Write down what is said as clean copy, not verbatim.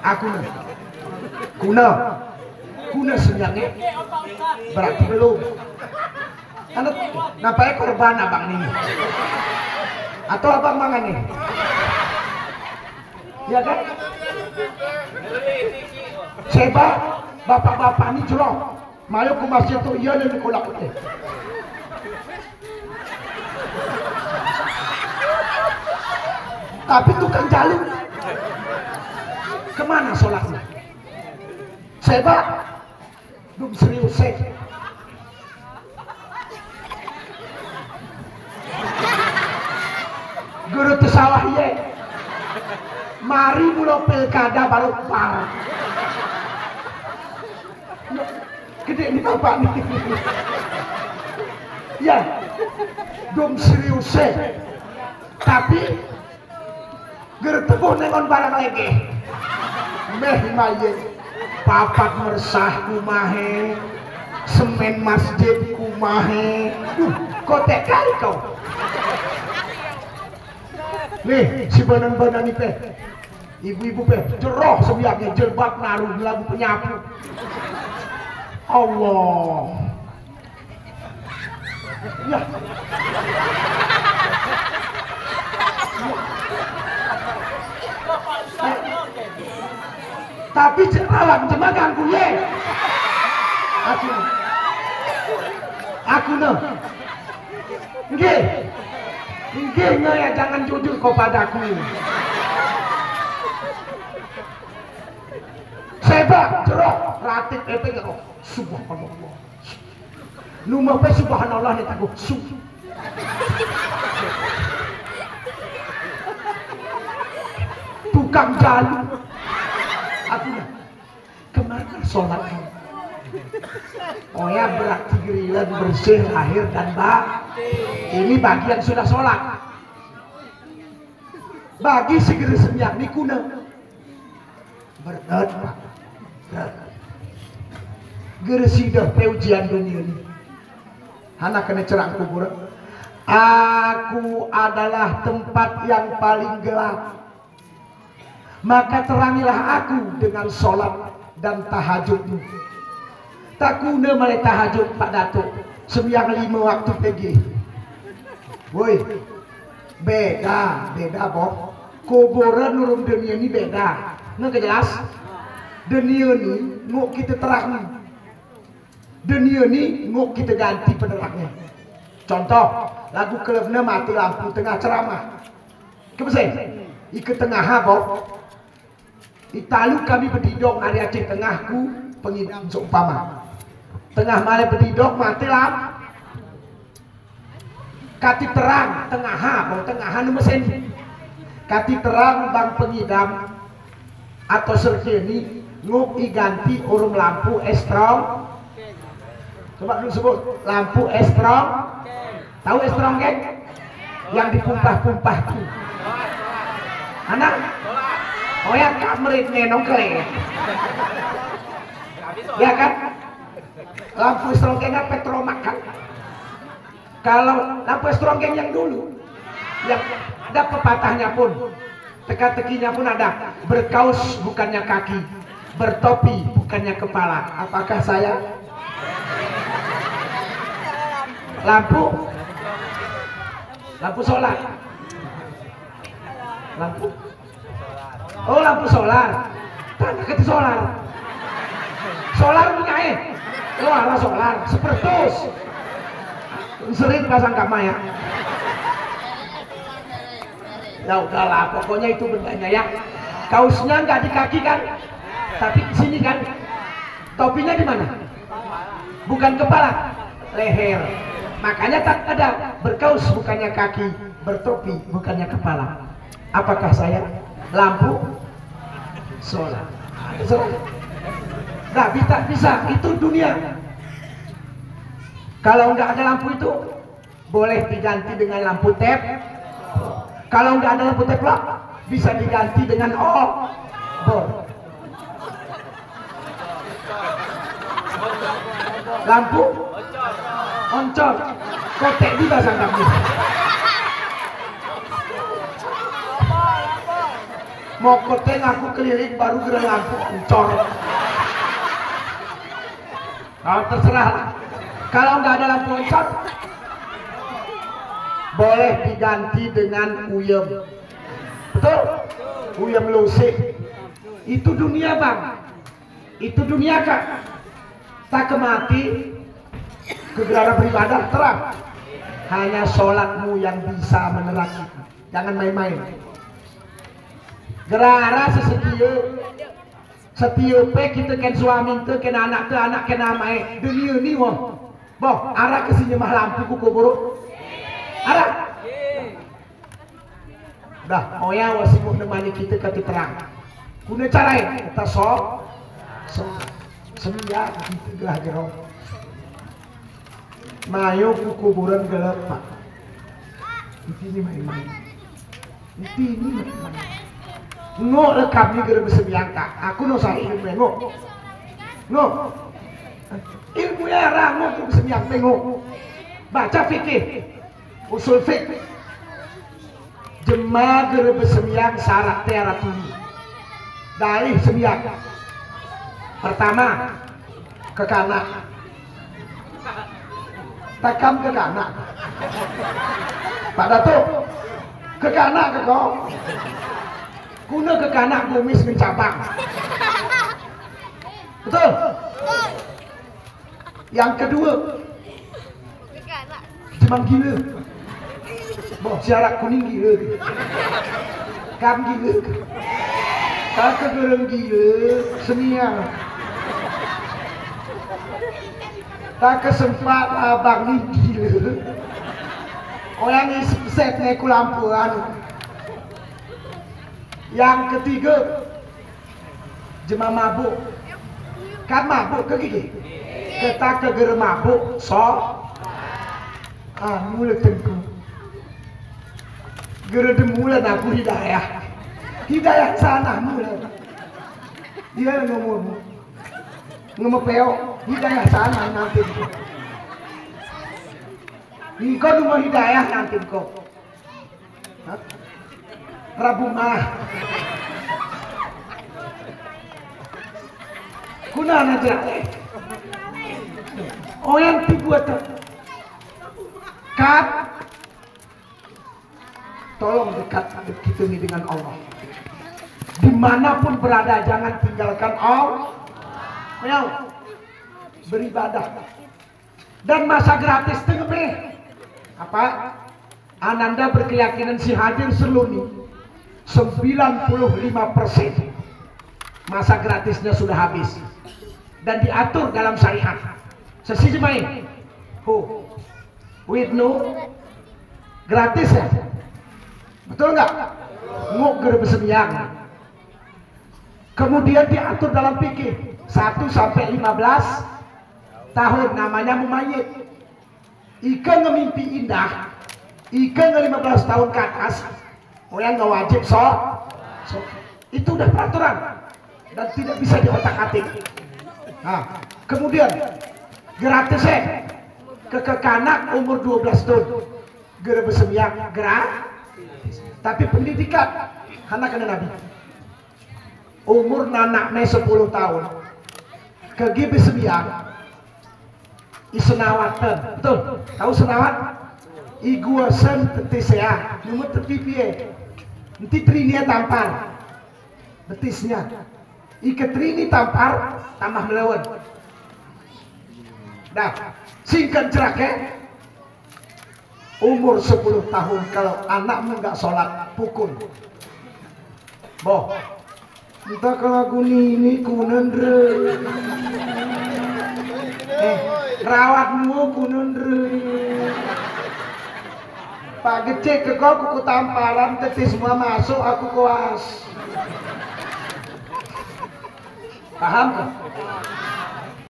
Aku kuna senyangnya berarti belum. Nampaknya korban abang ini atau abang mangan nih, ya kan? Sebab bapak-bapak ini curang, mayo ke masjid tu iya dan kolak putih. Tapi tukang jalur kemana sholatnya? Sebab belum serius guru tesawah ye mari mula pilkada baru par gede ini bapak nih ya belum serius tapi guru tepuh nengon barang lagi meh maye papat meresah kumahe semen masjid kumahe kotek kali kau nih si banan-banan ini ibu-ibu jeroh sebiaknya jelbab naruh lagu penyapu Allah ya tapi alam jemaganku ye aku nggih ya jangan jujur kepadaku sebab jerok ratit jerok subhanallah numah pe subhanallah nih taku tukang jalu aku kemana sholat kamu? Oh ya berarti gerilan bersih lahir dan batin. Ini bagi yang sudah sholat. Bagi segera semyak ni kuna berdat geresidah ujian dunia ini. Anak kena cerang kubur. Aku adalah tempat yang paling gelap. Maka terangilah aku dengan sholat dan tahajudmu. Tak guna malai tahajud Pak Datuk sembiang 5 waktu pergi. Woi, beda boh. Kuburan nurun dunia ini beda. Nggak jelas? Dunia ini nguk kita terang. Dunia ini nguk kita ganti penerangnya. Contoh, lagu klubnya mati lampu tengah ceramah. Kepesih? Ikut tengah boh. Italu kami berdidok hari Aceh tengahku pengidam seumpama. Tengah malam berdidok mati lampu. Kati terang tengah nu mesin. Kati terang bang pengidam atau serkini nguk ganti urung lampu estrong. Coba dulu sebut lampu estrong. Tahu estrong kan? Yang dipumpah-pumpah tuh. Anak? Oh ya kamerit nenong kele. Ya kan? Lampu estrongeng petromak kan? Kalau lampu estrongeng yang dulu, yang ada pepatahnya pun, teka-tekinya pun ada. Berkaus bukannya kaki, bertopi bukannya kepala. Apakah saya? Lampu solar. Oh lampu solar. Tanah ke solar. Solar punya oh ala solar. Sepertus. Sering pasang kamaya. Ya udahlah, pokoknya itu bendanya ya. Kaosnya nggak di kaki kan, tapi di sini kan. Topinya di mana? Bukan kepala, leher. Makanya tak ada berkaus bukannya kaki, bertopi bukannya kepala. Apakah saya? Lampu solar. Nah, bisa itu dunia. Kalau nggak ada lampu itu boleh diganti dengan lampu tep. Kalau nggak ada lampu tep bisa diganti dengan obor. Lampu oncor, kotek juga sangat bisa. mau koteng aku keliling baru gerak lampu ancor. Oh, terserah. Kalau nggak ada lampu ancor, boleh diganti dengan uyem. Betul? Uyem lusik. Itu dunia bang. Itu dunia kak. Tak kemati kegeraran beribadah terang. Hanya sholatmu yang bisa menerangi. Jangan main-main. Gerara setia pe kita kan suami te kan anak kan amai dunia ni wah. Boh, arah ke sini mah lampu ku kubur. Arah. Dah, oya wasimu nemani kita ke terang. Kuna cara kita semia kita gelah jauh. Mayo ku kuburan gelap pak. Ini main-main. Ini main-main. Ngok rekam ni gara bersembiang kak. Aku no sahih ngok. Ngok. Ilmu ya ngok ku bersembiang ngok. Baca fikih. Usul fikih. Jemaah gara bersembiang syarat tiara tuli. Dalih sembiang. Pertama ke kanan. Takam ke kanan. Pak Datuk ke kanan ke kau. Kuna ke kanan kumis mencabang. Betul? Yang kedua Jemang gila. Boh, syarat kuning gila. Kam gila. Tak kegereng gila. Seniang. Tak kesempat abang ni gila. Orang ni set naik lampu anu. Yang ketiga jemaah mabuk. Kan mabuk ke gigi? Kita kegera mabuk mula tengku. Gera demula aku hidayah. Hidayah sana mula. Dia ngomong peo. Hidayah sana nanti. Engkau cuma hidayah nanti kau. Rabu mah. Kuna aja. Oh yang dibuat kat. Tolong dekat kita ini dengan Allah. Dimanapun berada jangan tinggalkan Allah. Beribadah. Dan masa gratis tengah. Apa? Ananda berkeyakinan si hadir seluni 95% masa gratisnya sudah habis dan diatur dalam syariat. Sesi main, with no gratis ya, betul nggak? Nguk bersembiang. Kemudian diatur dalam fikih 1 sampai 15 tahun namanya mumayyit. Ikan ngemimpi indah, ikan 15 tahun ke atas, orang nggak wajib itu udah peraturan dan tidak bisa diotak-atik. Nah, kemudian gratis ke kekanak umur 12 tahun, gera bersembiang gratis. Tapi pendidikan anak kena nabi umur nanaknya 10 tahun ke gibi sembiang isenawatan, betul? Tahu senawat? Iguasan tetisnya, nomor terpipi nanti trinia tampar betisnya, iketrini tampar tambah melawan. Dah, singkat ceraknya umur 10 tahun kalau anakmu nggak sholat pukul. Boh, entah kalau aku ini kunendre. Rawatmu kunendre. Pak gecek ke kau kuku tamparan teti semua masuk aku kuas. Paham kan?